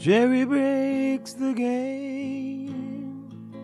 Jerry breaks the game.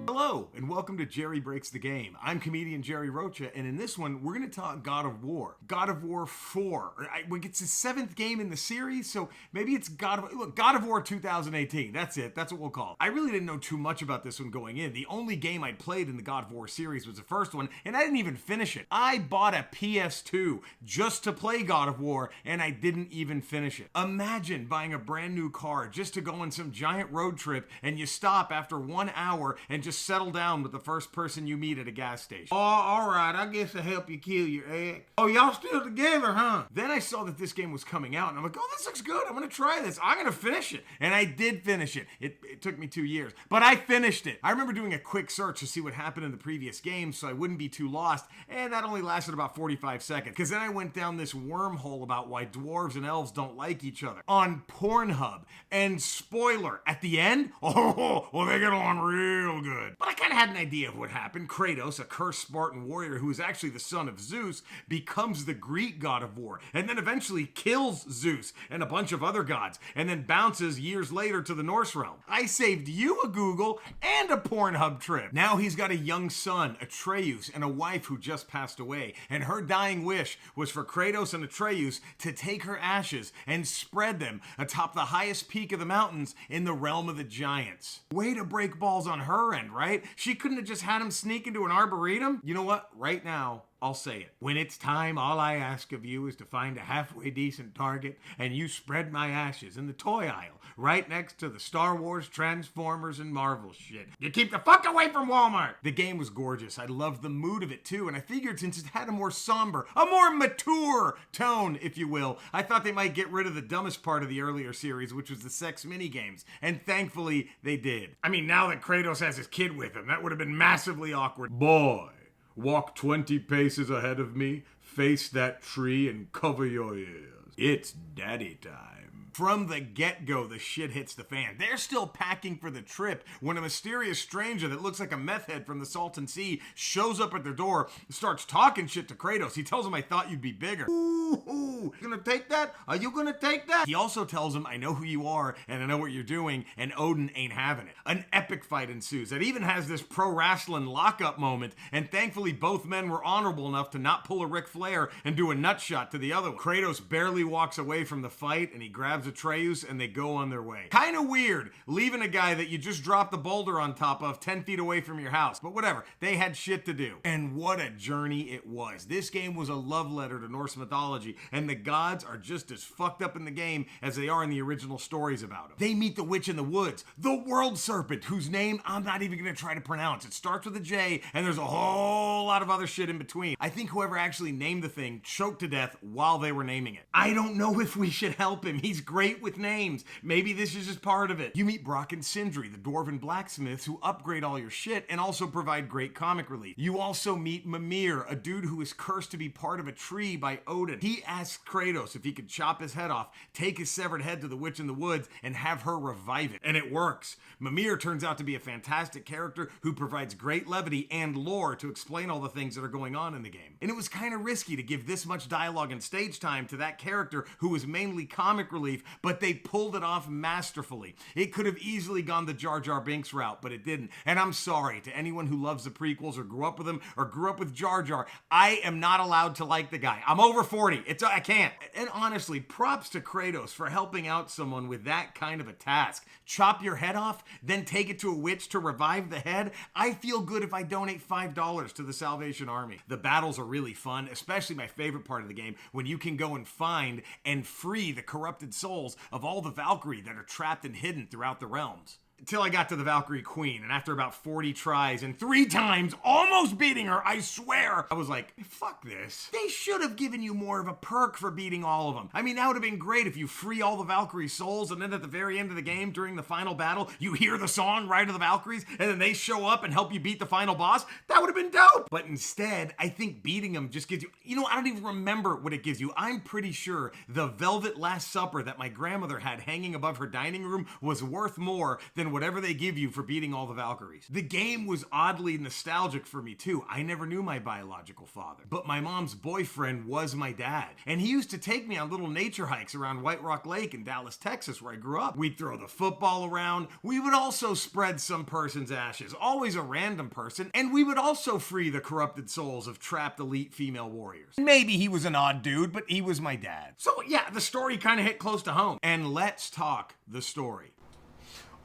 Hello, and welcome to Jerry Breaks the Game. I'm comedian Jerry Rocha, and in this one, we're going to talk God of War. God of War 4. It's the 7th game in the series, so maybe it's God of War 2018. That's it. That's what we'll call it. I really didn't know too much about this one going in. The only game I'd played in the God of War series was the first one, and I didn't even finish it. I bought a PS2 just to play God of War, and I didn't even finish it. Imagine buying a brand new car just to go on some giant road trip, and you stop after 1 hour and just settle down with the first person you meet at a gas station. Oh, alright, I guess I'll help you kill your ex. Oh, y'all still together, huh? Then I saw that this game was coming out, and I'm like, oh, this looks good. I'm gonna try this. I'm gonna finish it. And I did finish it. It took me 2 years, but I finished it. I remember doing a quick search to see what happened in the previous game so I wouldn't be too lost, and that only lasted about 45 seconds, because then I went down this wormhole about why dwarves and elves don't like each other on Pornhub. And spoiler, at the end, oh, well, they get along real good. But I kind of had an idea of what happened. Kratos, a cursed Spartan warrior who is actually the son of Zeus, becomes the Greek god of war, and then eventually kills Zeus and a bunch of other gods, and then bounces years later to the Norse realm. I saved you a Google and a Pornhub trip. Now he's got a young son, Atreus, and a wife who just passed away, and her dying wish was for Kratos and Atreus to take her ashes and spread them atop the highest peak of the mountains in the realm of the giants. Way to break balls on her end, right? She couldn't have just had him sneak into an arboretum? You know what? Right now, I'll say it. When it's time, all I ask of you is to find a halfway decent target, and you spread my ashes in the toy aisle, right next to the Star Wars, Transformers, and Marvel shit. You keep the fuck away from Walmart! The game was gorgeous. I loved the mood of it too, and I figured since it had a more somber, a more mature tone, if you will, I thought they might get rid of the dumbest part of the earlier series, which was the sex minigames, and thankfully they did. I mean, now that Kratos has his kid with him, that would have been massively awkward. Boy, walk 20 paces ahead of me, face that tree, and cover your ears. It's daddy time. From the get-go, the shit hits the fan. They're still packing for the trip when a mysterious stranger that looks like a meth head from the Salton Sea shows up at their door, starts talking shit to Kratos. He tells him, I thought you'd be bigger. Ooh, you gonna take that? Are you gonna take that? He also tells him, I know who you are, and I know what you're doing, and Odin ain't having it. An epic fight ensues that even has this pro wrestling lockup moment, and thankfully both men were honorable enough to not pull a Ric Flair and do a nut shot to the other one. Kratos barely walks away from the fight, and he grabs Atreus, and they go on their way. Kinda weird, leaving a guy that you just dropped the boulder on top of 10 feet away from your house, but whatever, they had shit to do. And what a journey it was. This game was a love letter to Norse mythology, and the gods are just as fucked up in the game as they are in the original stories about them. They meet the witch in the woods, the world serpent, whose name I'm not even gonna try to pronounce. It starts with a J, and there's a whole lot of other shit in between. I think whoever actually named the thing choked to death while they were naming it. I don't know if we should help him. He's great with names. Maybe this is just part of it. You meet Brock and Sindri, the dwarven blacksmiths who upgrade all your shit and also provide great comic relief. You also meet Mimir, a dude who is cursed to be part of a tree by Odin. He asks Kratos if he could chop his head off, take his severed head to the witch in the woods, and have her revive it. And it works. Mimir turns out to be a fantastic character who provides great levity and lore to explain all the things that are going on in the game. And it was kind of risky to give this much dialogue and stage time to that character who was mainly comic relief, but they pulled it off masterfully. It could have easily gone the Jar Jar Binks route, but it didn't. And I'm sorry to anyone who loves the prequels or grew up with them or grew up with Jar Jar. I am not allowed to like the guy. I'm over 40. I can't. And honestly, props to Kratos for helping out someone with that kind of a task. Chop your head off, then take it to a witch to revive the head. I feel good if I donate $5 to the Salvation Army. The battles are really fun, especially my favorite part of the game, when you can go and find and free the corrupted souls of all the Valkyrie that are trapped and hidden throughout the realms. Till I got to the Valkyrie Queen, and after about 40 tries and 3 times almost beating her, I swear, I was like, fuck this. They should have given you more of a perk for beating all of them. I mean, that would have been great if you free all the Valkyrie souls, and then at the very end of the game, during the final battle, you hear the song, Ride of the Valkyries, and then they show up and help you beat the final boss. That would have been dope. But instead, I think beating them just gives you, I don't even remember what it gives you. I'm pretty sure the velvet Last Supper that my grandmother had hanging above her dining room was worth more than and whatever they give you for beating all the Valkyries. The game was oddly nostalgic for me too. I never knew my biological father, but my mom's boyfriend was my dad, and he used to take me on little nature hikes around White Rock Lake in Dallas, Texas, where I grew up. We'd throw the football around. We would also spread some person's ashes, always a random person, and we would also free the corrupted souls of trapped elite female warriors. Maybe he was an odd dude, but he was my dad. So yeah, the story kind of hit close to home. And let's talk the story.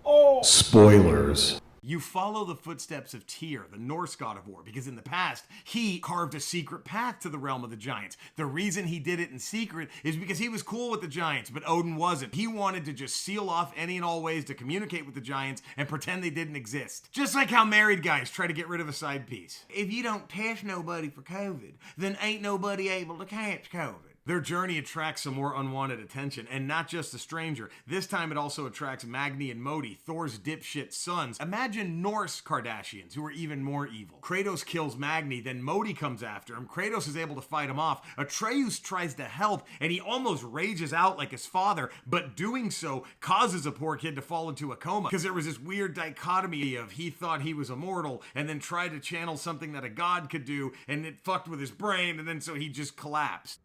Oh! Spoilers. You follow the footsteps of Tyr, the Norse god of war, because in the past, he carved a secret path to the realm of the giants. The reason he did it in secret is because he was cool with the giants, but Odin wasn't. He wanted to just seal off any and all ways to communicate with the giants and pretend they didn't exist. Just like how married guys try to get rid of a side piece. If you don't test nobody for COVID, then ain't nobody able to catch COVID. Their journey attracts some more unwanted attention, and not just a stranger. This time it also attracts Magni and Modi, Thor's dipshit sons. Imagine Norse Kardashians, who are even more evil. Kratos kills Magni, then Modi comes after him. Kratos is able to fight him off. Atreus tries to help, and he almost rages out like his father, but doing so causes a poor kid to fall into a coma, because there was this weird dichotomy of he thought he was immortal, and then tried to channel something that a god could do, and it fucked with his brain, and then so he just collapsed.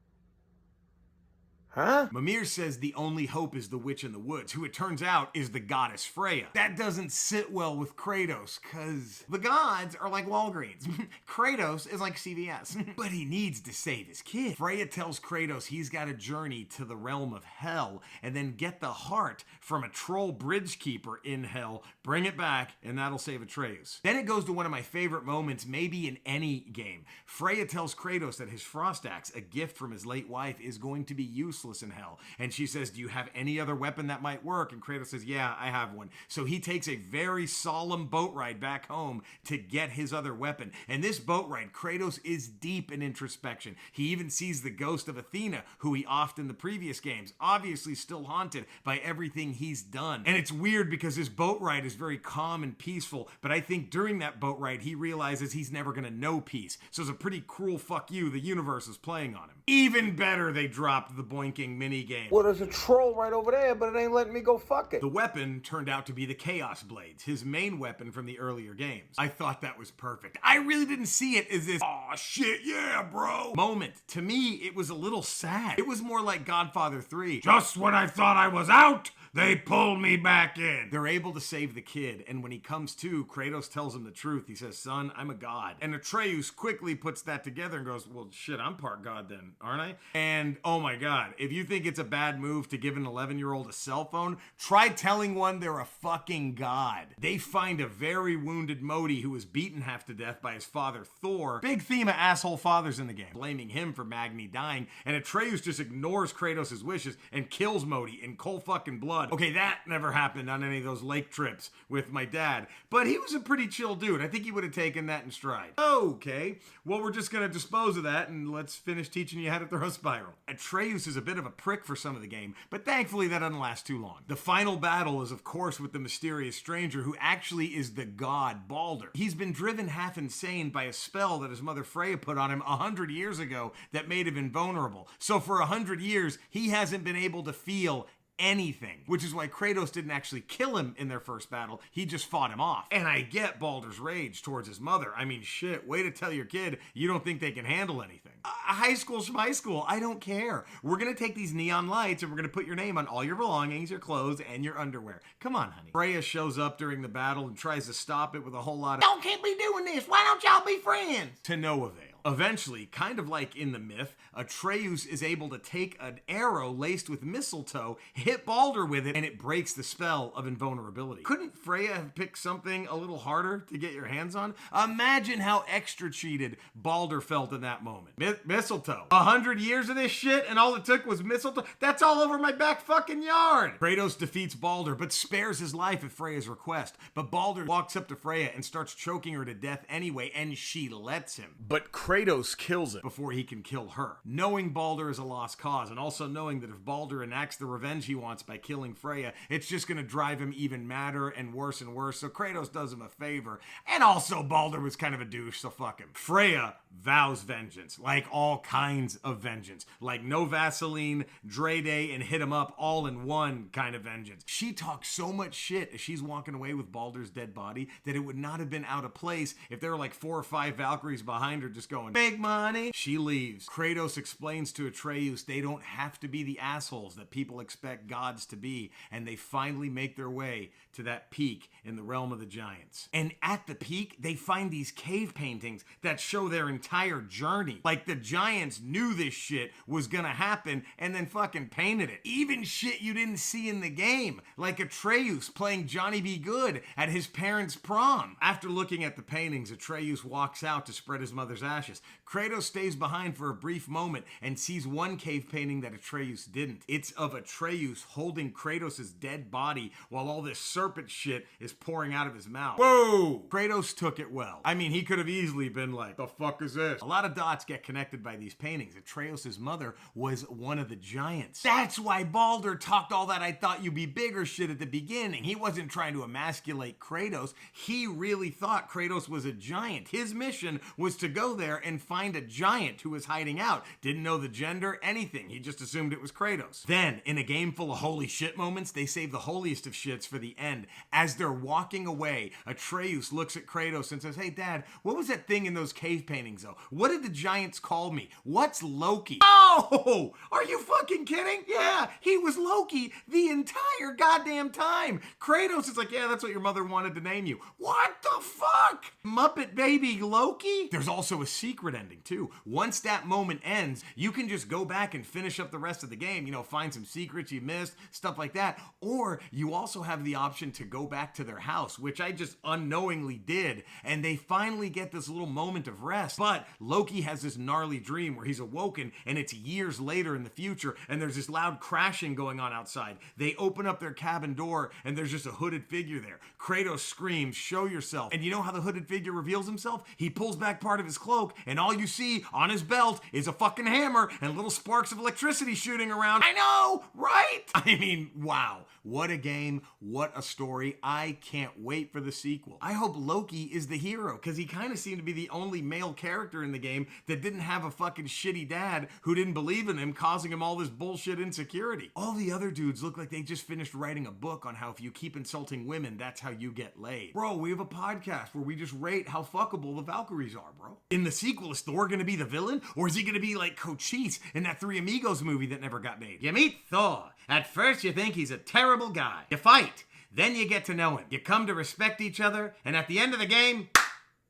Huh? Mimir says the only hope is the witch in the woods, who it turns out is the goddess Freya. That doesn't sit well with Kratos, cause the gods are like Walgreens. Kratos is like CVS. But he needs to save his kid. Freya tells Kratos he's got to journey to the realm of hell, and then get the heart from a troll bridge keeper in hell, bring it back, and that'll save Atreus. Then it goes to one of my favorite moments, maybe in any game. Freya tells Kratos that his frost axe, a gift from his late wife, is going to be useless in hell. And she says, do you have any other weapon that might work? And Kratos says, yeah, I have one. So he takes a very solemn boat ride back home to get his other weapon. And this boat ride, Kratos is deep in introspection. He even sees the ghost of Athena, who he offed in the previous games, obviously still haunted by everything he's done. And it's weird because his boat ride is very calm and peaceful, but I think during that boat ride, he realizes he's never gonna know peace. So it's a pretty cruel fuck you the universe is playing on him. Even better, they dropped the boinking mini game. Well, there's a troll right over there, but it ain't letting me go fuck it. The weapon turned out to be the Chaos Blades, his main weapon from the earlier games. I thought that was perfect. I really didn't see it as this, aw shit, yeah, bro, moment. To me, it was a little sad. It was more like Godfather 3. Just when I thought I was out, they pulled me back in. They're able to save the kid, and when he comes to, Kratos tells him the truth. He says, son, I'm a god. And Atreus quickly puts that together and goes, well, shit, I'm part god then, aren't I? And oh my god, if you think it's a bad move to give an 11-year-old a cell phone, try telling one they're a fucking god. They find a very wounded Modi who was beaten half to death by his father Thor. Big theme of asshole fathers in the game, blaming him for Magni dying, and Atreus just ignores Kratos' wishes and kills Modi in cold fucking blood. Okay, that never happened on any of those lake trips with my dad, but he was a pretty chill dude. I think he would have taken that in stride. Okay, well, we're just gonna dispose of that and let's finish teaching you how to throw a spiral. Atreus is a bit of a prick for some of the game, but thankfully that doesn't last too long. The final battle is, of course, with the mysterious stranger who actually is the god Balder. He's been driven half insane by a spell that his mother Freya put on him 100 years ago that made him invulnerable. So for 100 years, he hasn't been able to feel anything, which is why Kratos didn't actually kill him in their first battle. He just fought him off. And I get Balder's rage towards his mother. I mean, shit, way to tell your kid you don't think they can handle anything. High school, schmie school, I don't care. We're gonna take these neon lights and we're gonna put your name on all your belongings, your clothes, and your underwear. Come on, honey. Freya shows up during the battle and tries to stop it with a whole lot of, y'all can't be doing this, why don't y'all be friends? To no avail. Eventually, kind of like in the myth, Atreus is able to take an arrow laced with mistletoe, hit Balder with it, and it breaks the spell of invulnerability. Couldn't Freya have picked something a little harder to get your hands on? Imagine how extra cheated Balder felt in that moment. Mistletoe. 100 years of this shit, and all it took was mistletoe? That's all over my back fucking yard! Kratos defeats Balder, but spares his life at Freya's request. But Balder walks up to Freya and starts choking her to death anyway, and she lets him. But Kratos Kratos kills it before he can kill her. Knowing Baldur is a lost cause, and also knowing that if Baldur enacts the revenge he wants by killing Freya, it's just gonna drive him even madder and worse, so Kratos does him a favor. And also, Baldur was kind of a douche, so fuck him. Freya vows vengeance, like all kinds of vengeance. Like no Vaseline, Dre Day, and hit him up all in one kind of vengeance. She talks so much shit as she's walking away with Baldur's dead body that it would not have been out of place if there were like 4 or 5 Valkyries behind her just going, big money. She leaves. Kratos explains to Atreus they don't have to be the assholes that people expect gods to be, and they finally make their way to that peak in the realm of the giants. And at the peak, they find these cave paintings that show their entire journey. Like the giants knew this shit was gonna happen and then fucking painted it. Even shit you didn't see in the game, like Atreus playing Johnny Be Good at his parents' prom. After looking at the paintings, Atreus walks out to spread his mother's ashes. Kratos stays behind for a brief moment and sees one cave painting that Atreus didn't. It's of Atreus holding Kratos' dead body while all this serpent shit is pouring out of his mouth. Whoa! Kratos took it well. I mean, he could have easily been like, the fuck is this? A lot of dots get connected by these paintings. Atreus' mother was one of the giants. That's why Baldur talked all that I thought you'd be bigger shit at the beginning. He wasn't trying to emasculate Kratos. He really thought Kratos was a giant. His mission was to go there and find a giant who was hiding out. Didn't know the gender, anything. He just assumed it was Kratos. Then, in a game full of holy shit moments, they save the holiest of shits for the end. As they're walking away, Atreus looks at Kratos and says, hey dad, what was that thing in those cave paintings though? What did the giants call me? What's Loki? Oh, are you fucking kidding? Yeah, he was Loki the entire goddamn time. Kratos is like, yeah, that's what your mother wanted to name you. What the fuck? Muppet baby Loki? There's also a secret ending too. Once that moment ends, you can just go back and finish up the rest of the game, you know, find some secrets you missed, stuff like that. Or you also have the option to go back to their house, which I just unknowingly did, and they finally get this little moment of rest. But Loki has this gnarly dream where he's awoken and it's years later in the future and there's this loud crashing going on outside. They open up their cabin door and there's just a hooded figure there. Kratos screams, show yourself. And you know how the hooded figure reveals himself? He pulls back part of his cloak and all you see on his belt is a fucking hammer and little sparks of electricity shooting around. I know, right? I mean, wow. What a game, what a story. I can't wait for the sequel. I hope Loki is the hero, because he kind of seemed to be the only male character in the game that didn't have a fucking shitty dad who didn't believe in him, causing him all this bullshit insecurity. All the other dudes look like they just finished writing a book on how if you keep insulting women, that's how you get laid. Bro, we have a podcast where we just rate how fuckable the Valkyries are, bro. In the sequel, is Thor gonna be the villain? Or is he gonna be like Cochise in that Three Amigos movie that never got made? You meet Thor. At first you think he's a terrible guy. You fight. Then you get to know him. You come to respect each other. And at the end of the game,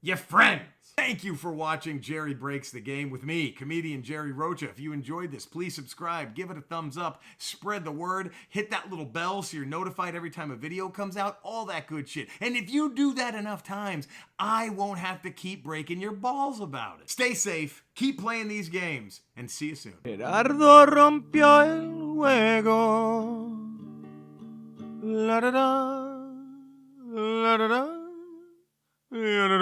you're friends. Thank you for watching Jerry Breaks the Game with me, Comedian Jerry Rocha. If you enjoyed this, please subscribe, give it a thumbs up, spread the word, hit that little bell so you're notified every time a video comes out, all that good shit. And if you do that enough times, I won't have to keep breaking your balls about it. Stay safe, keep playing these games, and see you soon. Gerardo rompió el juego. La da da, la da da, la da da.